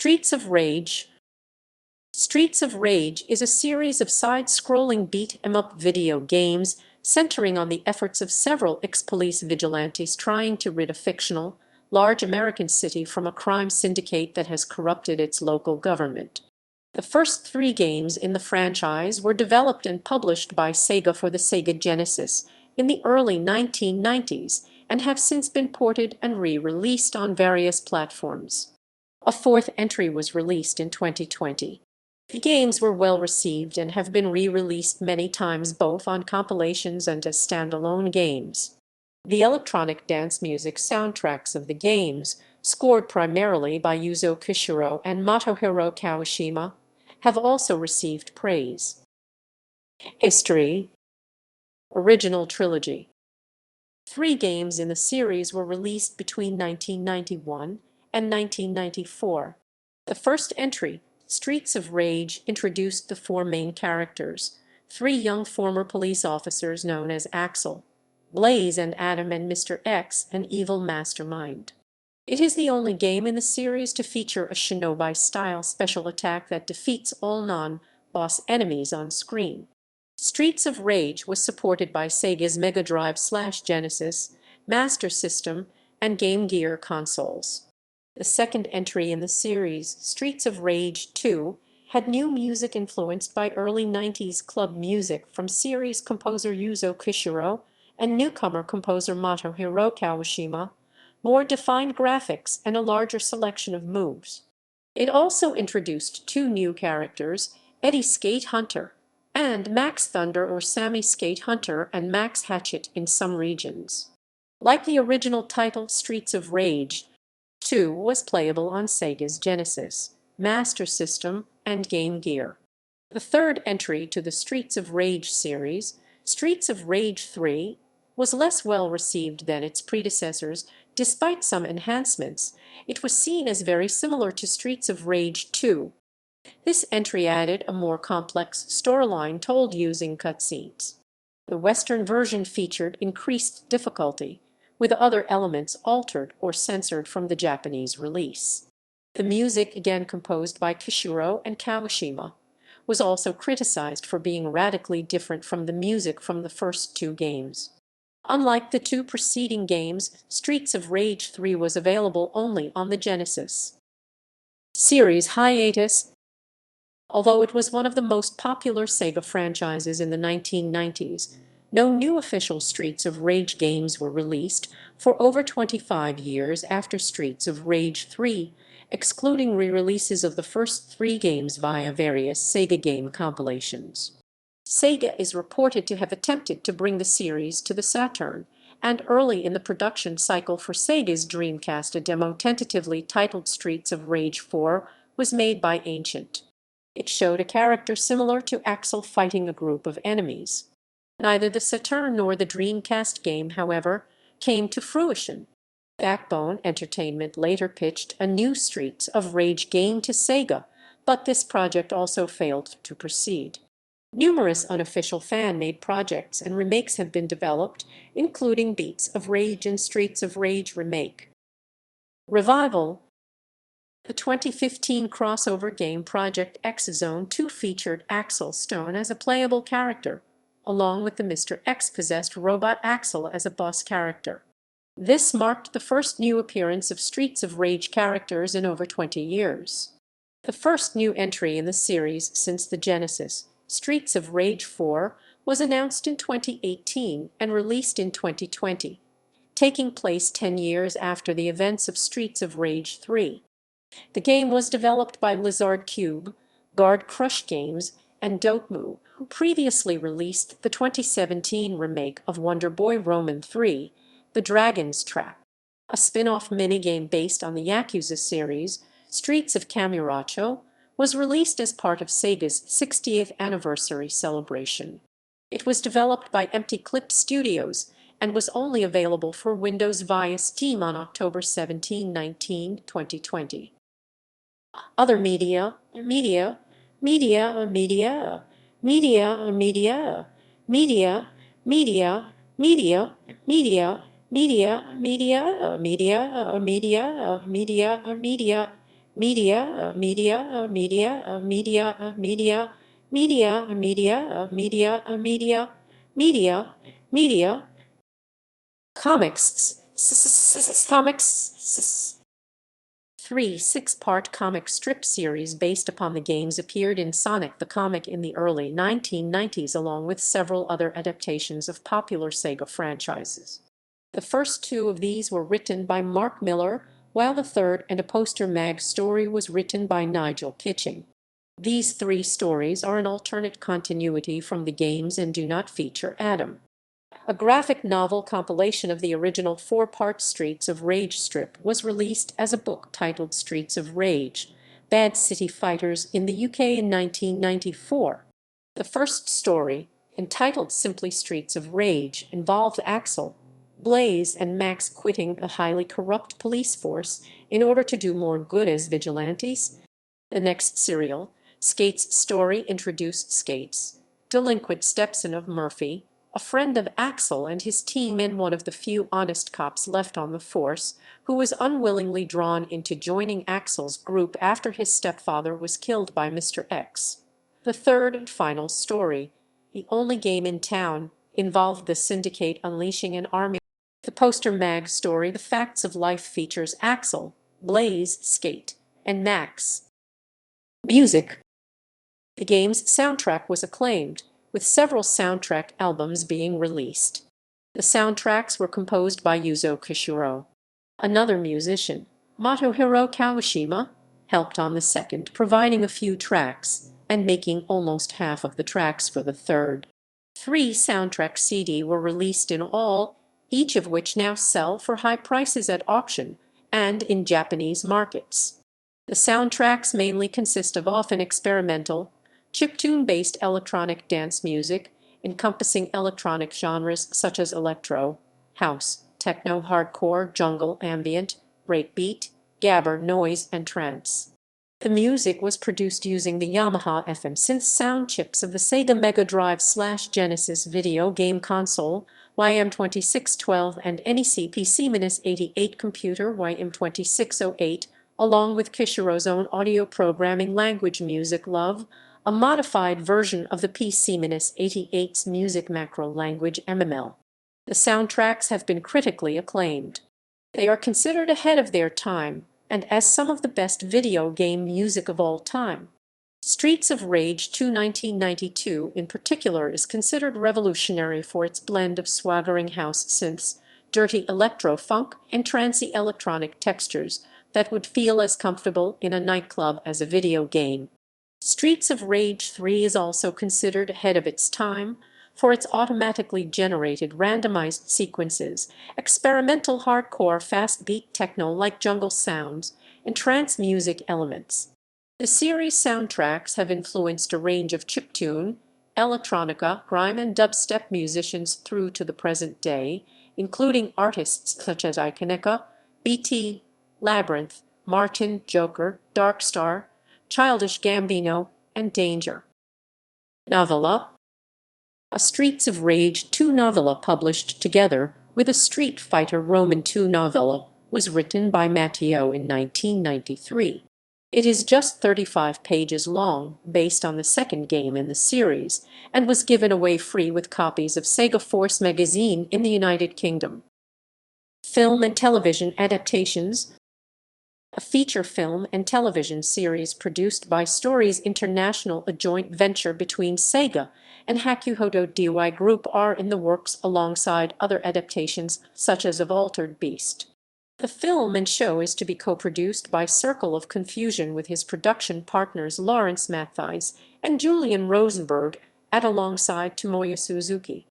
Streets of Rage. Streets of Rage is a series of side-scrolling beat-em-up video games centering on the efforts of several ex-police vigilantes trying to rid a fictional, large American city from a crime syndicate that has corrupted its local government. The first 3 games in the franchise were developed and published by Sega for the Sega Genesis in the early 1990s and have since been ported and re-released on various platforms. A 4th entry was released in 2020. The games were well received and have been re-released many times both on compilations and as standalone games. The electronic dance music soundtracks of the games, scored primarily by Yuzo Koshiro and Motohiro Kawashima, have also received praise. History. Original Trilogy. 3 games in the series were released between 1991 and 1994. The first entry, Streets of Rage, introduced the 4 main characters, 3 young former police officers known as Axel, Blaze and Adam, and Mr. X, an evil mastermind. It is the only game in the series to feature a shinobi-style special attack that defeats all non-boss enemies on screen. Streets of Rage was supported by Sega's Mega Drive/Genesis, Master System, and Game Gear consoles. The second entry in the series, Streets of Rage 2, had new music influenced by early 90s club music from series composer Yuzo Koshiro and newcomer composer Motohiro Kawashima, more defined graphics, and a larger selection of moves. It also introduced 2 new characters, Eddie Skate Hunter and Max Thunder or Sammy Skate Hunter and Max Hatchet in some regions. Like the original title, Streets of Rage 2 was playable on Sega's Genesis, Master System, and Game Gear. The third entry to the Streets of Rage series, Streets of Rage 3, was less well received than its predecessors. Despite some enhancements, it was seen as very similar to Streets of Rage 2. This entry added a more complex storyline told using cutscenes. The Western version featured increased difficulty, with other elements altered or censored from the Japanese release. The music, again composed by Koshiro and Kawashima, was also criticized for being radically different from the music from the first 2 games. Unlike the 2 preceding games, Streets of Rage 3 was available only on the Genesis. Series hiatus. Although it was one of the most popular Sega franchises in the 1990s, no new official Streets of Rage games were released for over 25 years after Streets of Rage 3, excluding re-releases of the first 3 games via various Sega game compilations. Sega is reported to have attempted to bring the series to the Saturn, and early in the production cycle for Sega's Dreamcast, a demo tentatively titled Streets of Rage 4 was made by Ancient. It showed a character similar to Axel fighting a group of enemies. Neither the Saturn nor the Dreamcast game, however, came to fruition. Backbone Entertainment later pitched a new Streets of Rage game to Sega, but this project also failed to proceed. Numerous unofficial fan-made projects and remakes have been developed, including Beats of Rage and Streets of Rage Remake. Revival. The 2015 crossover game Project X Zone 2 featured Axel Stone as a playable character, along with the Mr. X-possessed robot Axel as a boss character. This marked the first new appearance of Streets of Rage characters in over 20 years. The first new entry in the series since the Genesis, Streets of Rage 4, was announced in 2018 and released in 2020, taking place 10 years after the events of Streets of Rage 3. The game was developed by Blizzard Cube, Guard Crush Games, and Dotemu, who previously released the 2017 remake of Wonder Boy Roman 3, The Dragon's Trap. A spin-off minigame based on the Yakuza series, Streets of Kamurocho, was released as part of Sega's 60th anniversary celebration. It was developed by Empty Clip Studios and was only available for Windows via Steam on October 17, 2020. Other media, media, media, media, media, media, media, media, media, media, media, media, media, media, media, media, media, media, media, media, media, media, media, media, media, media, media, comics, comics. Three six-part comic strip series based upon the games appeared in Sonic the Comic in the early 1990s, along with several other adaptations of popular Sega franchises. The first two of these were written by Mark Miller, while the third and a poster mag story was written by Nigel Kitching. These three stories are an alternate continuity from the games and do not feature Adam. A graphic novel compilation of the original four-part Streets of Rage strip was released as a book titled Streets of Rage: Bad City Fighters in the UK in 1994. The first story, entitled simply Streets of Rage, involved Axel, Blaze, and Max quitting a highly corrupt police force in order to do more good as vigilantes. The next serial, Skate's story, introduced Skate's delinquent stepson of Murphy, a friend of Axel and his team and one of the few honest cops left on the force, who was unwillingly drawn into joining Axel's group after his stepfather was killed by Mr. X. The third and final story, The Only Game in Town, involved the Syndicate unleashing an army. The poster mag story, The Facts of Life, features Axel, Blaze, Skate, and Max. Music. The game's soundtrack was acclaimed, with several soundtrack albums being released. The soundtracks were composed by Yuzo Koshiro. Another musician, Motohiro Kawashima, helped on the second, providing a few tracks and making almost half of the tracks for the third. 3 soundtrack CD were released in all, each of which now sell for high prices at auction and in Japanese markets. The soundtracks mainly consist of often experimental, chiptune-based electronic dance music, encompassing electronic genres such as electro, house, techno, hardcore, jungle, ambient, breakbeat, gabber, noise, and trance. The music was produced using the Yamaha FM synth sound chips of the Sega Mega Drive/Genesis video game console, YM2612, and NEC PC-88 computer, YM2608, along with Koshiro's own audio programming language Music Love, a modified version of the PC-88's music macro language MML. The soundtracks have been critically acclaimed. They are considered ahead of their time, and as some of the best video game music of all time. Streets of Rage 2 1992 in particular is considered revolutionary for its blend of swaggering house synths, dirty electro-funk, and trancy electronic textures that would feel as comfortable in a nightclub as a video game. Streets of Rage 3 is also considered ahead of its time for its automatically generated randomized sequences, experimental hardcore fast-beat techno-like jungle sounds, and trance music elements. The series soundtracks have influenced a range of chiptune, electronica, grime, and dubstep musicians through to the present day, including artists such as Ikoneka, BT, Labyrinth, Martin, Joker, Darkstar, Childish Gambino, and Danger. Novella. A Streets of Rage 2 novella published together with a Street Fighter Roman 2 novella was written by Matteo in 1993. It is just 35 pages long, based on the second game in the series, and was given away free with copies of Sega Force magazine in the United Kingdom. Film and television adaptations. A feature film and television series produced by Stories International, a joint venture between Sega and Hakuhodo DY Group, are in the works alongside other adaptations such as of Altered Beast. The film and show is to be co-produced by Circle of Confusion with his production partners Lawrence Matthijs and Julian Rosenberg, alongside Tomoya Suzuki.